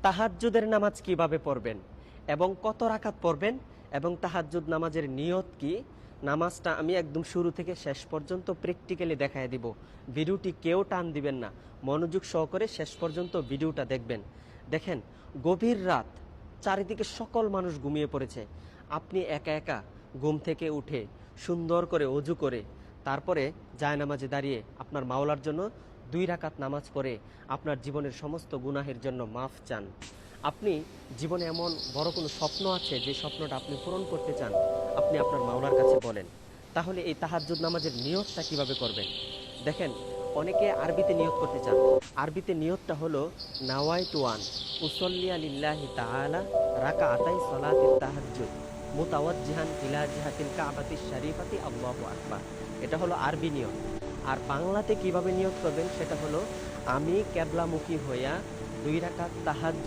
তাহাজ্জুদের নামাজ কিভাবে পড়বেন এবং কত রাকাত পড়বেন এবং তাহাজ্জুদ নামাজের নিয়ত কি, নামাজটা আমি একদম শুরু থেকে শেষ পর্যন্ত প্র্যাকটিক্যালি দেখায় দিব। ভিডিওটি কেউ টান দিবেন না, মনোযোগ সহকারে শেষ পর্যন্ত ভিডিওটা দেখবেন। দেখেন, গভীর রাত, চারিদিকে সকল মানুষ ঘুমিয়ে পড়েছে, আপনি একা একা ঘুম থেকে উঠে সুন্দর করে অজু করে তারপরে জায়নামাজে দাঁড়িয়ে আপনার মাওলার জন্য 2 রাকাত নামাজ পড়ে আপনার জীবনের সমস্ত গুনাহের জন্য মাফ চান। আপনি জীবনে এমন বড় কোনো স্বপ্ন আছে যে স্বপ্নটা আপনি পূরণ করতে চান, আপনি আপনার মাওলার কাছে বলেন। তাহলে এই তাহাজ্জুদ নামাজের নিয়তটা কিভাবে করবেন দেখেন। অনেকে আরবিতে নিয়ত করতে চান। আরবিতে নিয়তটা হলো নাওয়াইতু আন উসল্লিয়া লিল্লাহি তাআলা রাকাআতাই সলাতিত তাহাজ্জুদ মুতাওয়াজ্জিহান ইলা জিহাতিল কাবাতিশ শরীফাতি আল্লাহু আকবার। এটা হলো আরবি নিয়ত। আর বাংলাতে কিভাবে নিয়ত করবেন সেটা হলো আমি কেবলামুখী হইয়া 2 রাকাত তাহাজ্জুদ